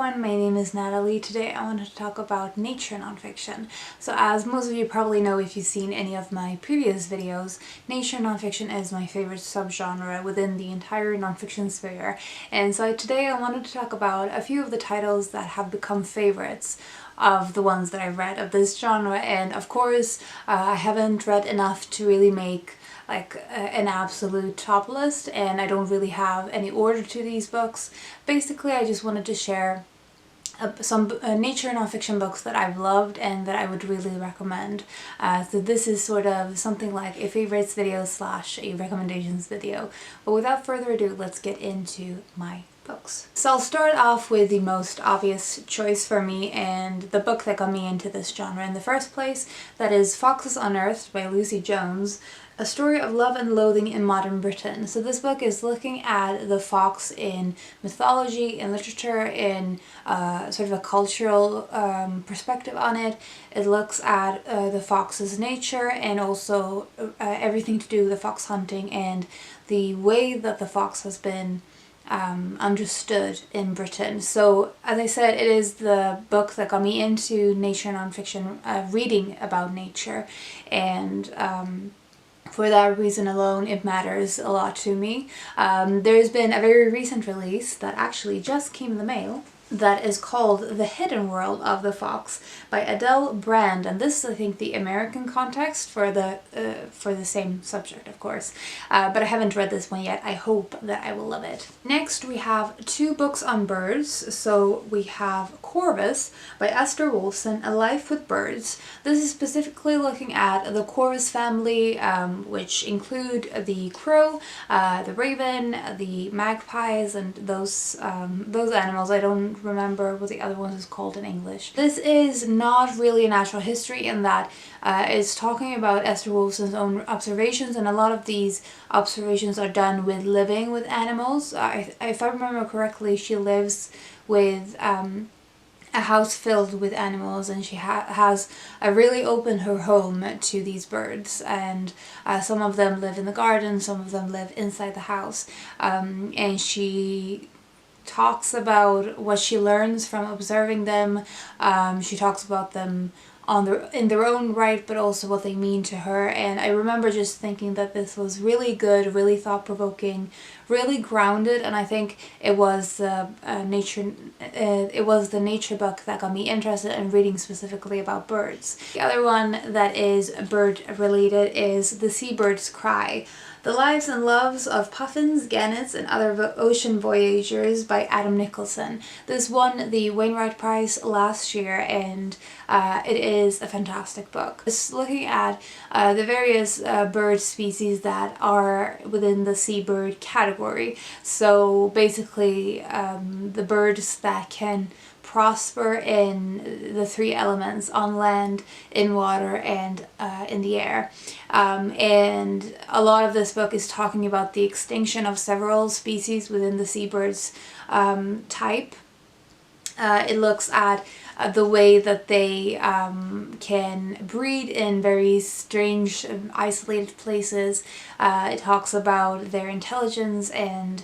everyone, my name is Natalie. Today I wanted to talk about nature nonfiction. So as most of you probably know if you've seen any of my previous videos, nature nonfiction is my favorite subgenre within the entire nonfiction sphere. And so today I wanted to talk about a few of the titles that have become favorites of the ones that I've read of this genre. And of course, I haven't read enough to really make an absolute top list, and I don't really have any order to these books. Basically, I just wanted to share some nature nonfiction books that I've loved and that I would really recommend. So this is sort of something like a favorites video slash a recommendations video. But without further ado, let's get into my books. So I'll start off with the most obvious choice for me and the book that got me into this genre in the first place. That is Foxes Unearthed by Lucy Jones. A story of love and loathing in modern Britain. So this book is looking at the fox in mythology, in literature, in sort of a cultural perspective on it. It looks at the fox's nature and also everything to do with the fox hunting and the way that the fox has been understood in Britain. So as I said, it is the book that got me into nature nonfiction, reading about nature, and for that reason alone, it matters a lot to me. There's been a very recent release that actually just came in the mail that is called The Hidden World of the Fox by Adele Brand, and this is, I think, the American context for the same subject, of course. But I haven't read this one yet. I hope that I will love it. Next, we have two books on birds. So we have Corvus by Esther Wolfson, A Life with Birds. This is specifically looking at the Corvus family, which include the crow, the raven, the magpies, and those animals. I don't remember what the other one is called in English. This is not really a natural history in that it's talking about Esther Wolfson's own observations, and a lot of these observations are done with living with animals. If I remember correctly, she lives with a house filled with animals, and she has really opened her home to these birds, and some of them live in the garden, some of them live inside the house, and she talks about what she learns from observing them. She talks about them in their own right, but also what they mean to her. And I remember just thinking that this was really good, really thought-provoking, really grounded, and I think it was the nature book that got me interested in reading specifically about birds. The other one that is bird related is The Seabird's Cry: The Lives and Loves of Puffins, Gannets, and Other Ocean Voyagers by Adam Nicholson. This won the Wainwright Prize last year, and it is a fantastic book. It's looking at the various bird species that are within the seabird category. So basically the birds that can prosper in the three elements: on land, in water, and in the air. And a lot of this book is talking about the extinction of several species within the seabirds type. It looks at the way that they can breed in very strange, isolated places. It talks about their intelligence and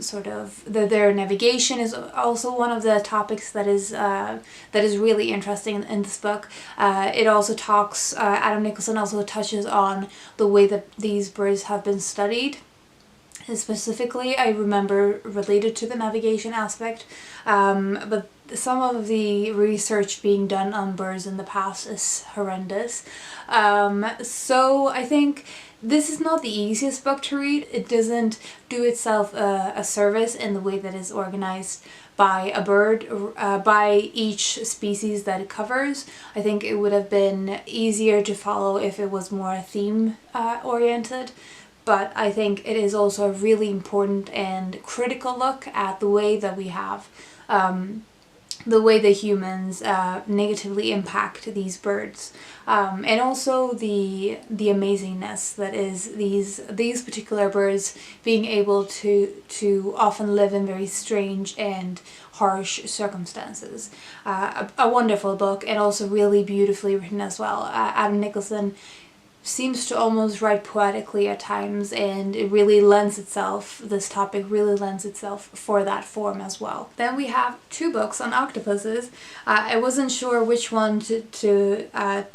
sort of their navigation is also one of the topics that is really interesting in this book. It also talks, Adam Nicholson also touches on the way that these birds have been studied. Specifically, I remember related to the navigation aspect, but some of the research being done on birds in the past is horrendous. So I think this is not the easiest book to read. It doesn't do itself a service in the way that it's organized by a bird, by each species that it covers. I think it would have been easier to follow if it was more theme oriented. But I think it is also a really important and critical look at the way that we have, the way the humans negatively impact these birds, and also the amazingness that is these particular birds being able to often live in very strange and harsh circumstances. A wonderful book, and also really beautifully written as well. Adam Nicholson seems to almost write poetically at times, and it really lends itself, this topic really lends itself for that form as well. Then we have 2 books on octopuses. I wasn't sure which one to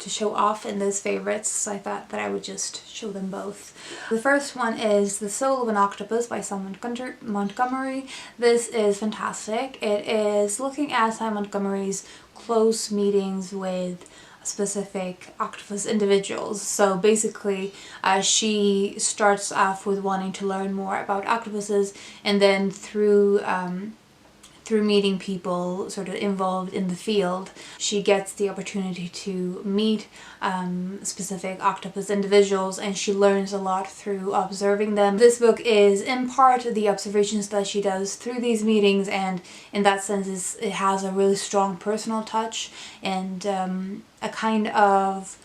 show off in those favorites, so I thought that I would just show them both. The first one is The Soul of an Octopus by Simon Montgomery. This is fantastic. It is looking at Simon Montgomery's close meetings with specific octopus individuals. So basically she starts off with wanting to learn more about octopuses, and then through meeting people sort of involved in the field, she gets the opportunity to meet specific octopus individuals, and she learns a lot through observing them. This book is in part the observations that she does through these meetings, and in that sense it has a really strong personal touch and a kind of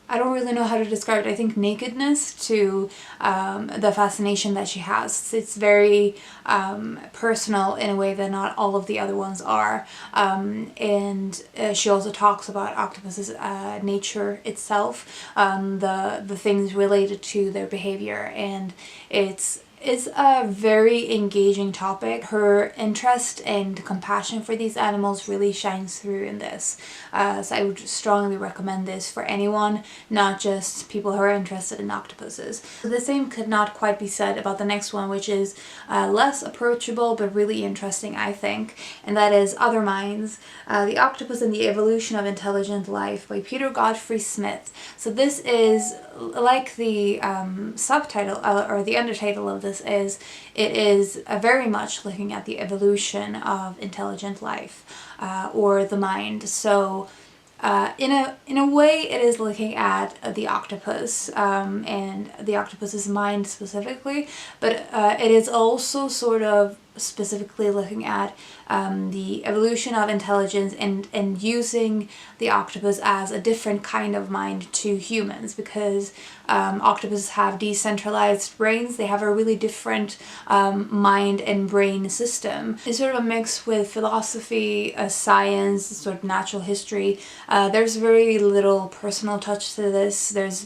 I don't really know how to describe it. I think nakedness to the fascination that she has. It's very personal in a way that not all of the other ones are. And she also talks about octopus's nature itself, the things related to their behavior, and it's a very engaging topic. Her interest and compassion for these animals really shines through in this. So I would strongly recommend this for anyone, not just people who are interested in octopuses. The same could not quite be said about the next one, which is less approachable but really interesting, I think, and that is Other Minds, The Octopus and the Evolution of Intelligent Life by Godfrey-Smith. So this is, like the subtitle or the undertitle of this is, it is very much looking at the evolution of intelligent life or the mind. So in a way it is looking at the octopus and the octopus's mind specifically, but it is also sort of specifically looking at the evolution of intelligence and using the octopus as a different kind of mind to humans, because octopuses have decentralized brains. They have a really different mind and brain system. It's sort of a mix with philosophy, science, sort of natural history. There's very little personal touch to this. There's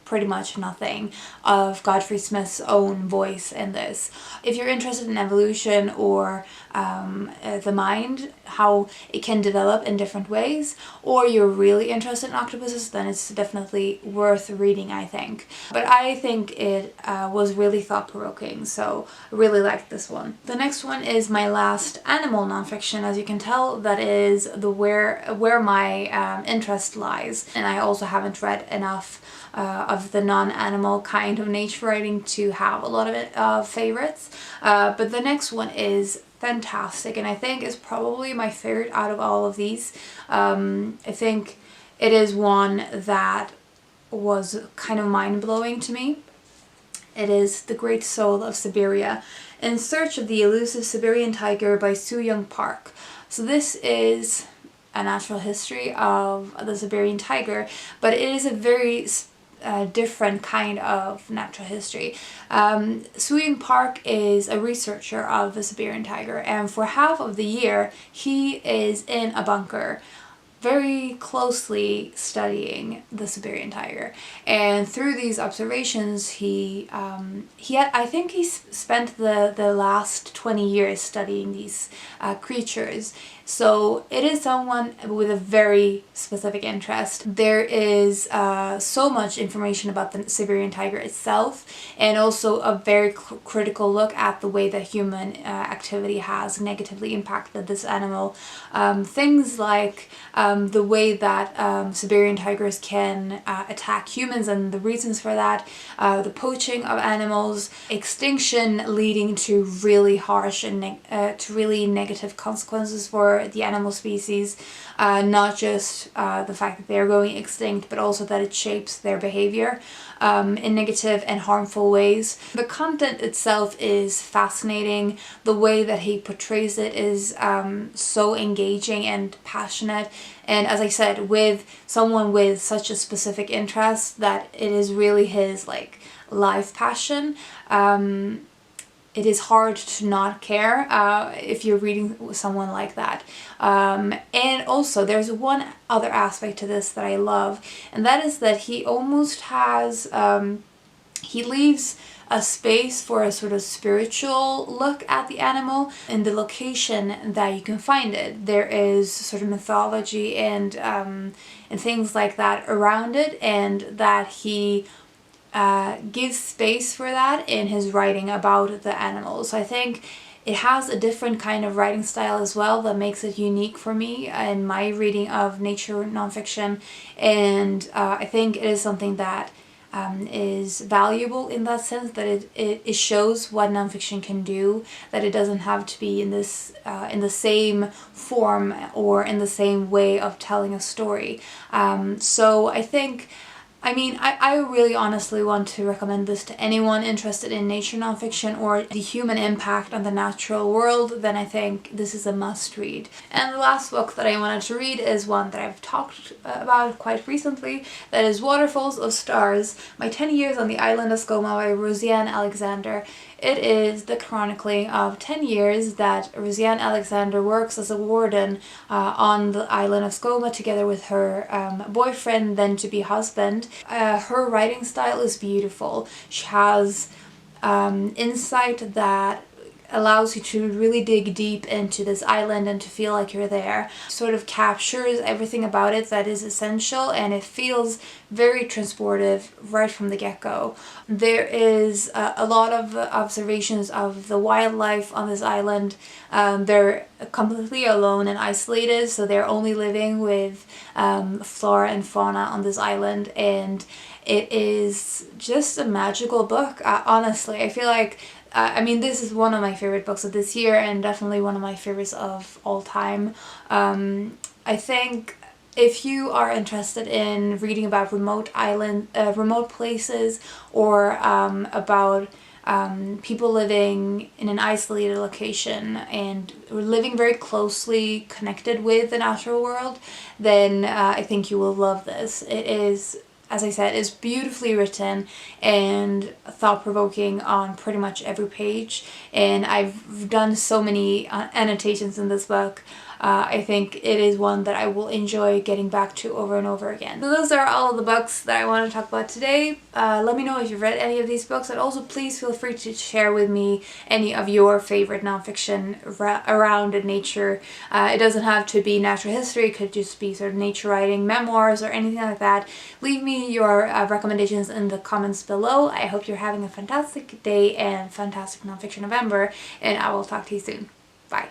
pretty much nothing of Godfrey-Smith's own voice in this. If you're interested in evolution or the mind, how it can develop in different ways, or you're really interested in octopuses, then it's definitely worth reading, I think. But I think it was really thought-provoking, so I really liked this one. The next one is my last animal nonfiction. As you can tell, that is the where my interest lies, and I also haven't read enough of the non-animal kind of nature writing to have a lot of it favorites. But the next one is fantastic, and I think is probably my favorite out of all of these. I think it is one that was kind of mind-blowing to me. It is The Great Soul of Siberia, In Search of the Elusive Siberian Tiger by Soo-Young Park. So this is a natural history of the Siberian tiger, but it is a very different kind of natural history. Soo-Young Park is a researcher of the Siberian tiger, and for half of the year he is in a bunker very closely studying the Siberian tiger, and through these observations I think he spent the last 20 years studying these creatures. So it is someone with a very specific interest. There is so much information about the Siberian tiger itself, and also a very critical look at the way that human activity has negatively impacted this animal. Things like the way that Siberian tigers can attack humans and the reasons for that, the poaching of animals, extinction leading to really harsh and to really negative consequences for the animal species, not just the fact that they're going extinct, but also that it shapes their behavior in negative and harmful ways. The content itself is fascinating. The way that he portrays it is so engaging and passionate, and as I said, with someone with such a specific interest that it is really his life passion. it is hard to not care if you're reading someone like that. And also there's one other aspect to this that I love, and that is that he almost has, he leaves a space for a sort of spiritual look at the animal in the location that you can find it. There is sort of mythology and things like that around it, and that he gives space for that in his writing about the animals. So I think it has a different kind of writing style as well that makes it unique for me in my reading of nature nonfiction, and I think it is something that is valuable in that sense, that it shows what nonfiction can do, that it doesn't have to be in this in the same form or in the same way of telling a story. So I think, I mean, I really honestly want to recommend this to anyone interested in nature nonfiction or the human impact on the natural world. Then I think this is a must read. And the last book that I wanted to read is one that I've talked about quite recently, that is Waterfalls of Stars, My 10 Years on the Island of Skoma by Rosianne Alexander. It is the chronicling of 10 years that Rosianne Alexander works as a warden on the island of Skoma together with her boyfriend, then to be husband. Her writing style is beautiful. She has insight that allows you to really dig deep into this island and to feel like you're there. Sort of captures everything about it that is essential, and it feels very transportive right from the get-go. There is a lot of observations of the wildlife on this island. They're completely alone and isolated, so they're only living with flora and fauna on this island, and it is just a magical book. Honestly, I feel like I mean, this is one of my favorite books of this year, and definitely one of my favorites of all time. I think if you are interested in reading about remote places, or about people living in an isolated location and living very closely connected with the natural world, then I think you will love this. It is, as I said, is beautifully written and thought-provoking on pretty much every page, and I've done so many annotations in this book. I think it is one that I will enjoy getting back to over and over again. So those are all of the books that I want to talk about today. Let me know if you've read any of these books, and also please feel free to share with me any of your favorite nonfiction around nature. It doesn't have to be natural history, it could just be sort of nature writing, memoirs, or anything like that. Leave me your recommendations in the comments below. I hope you're having a fantastic day and fantastic nonfiction November, and I will talk to you soon. Bye.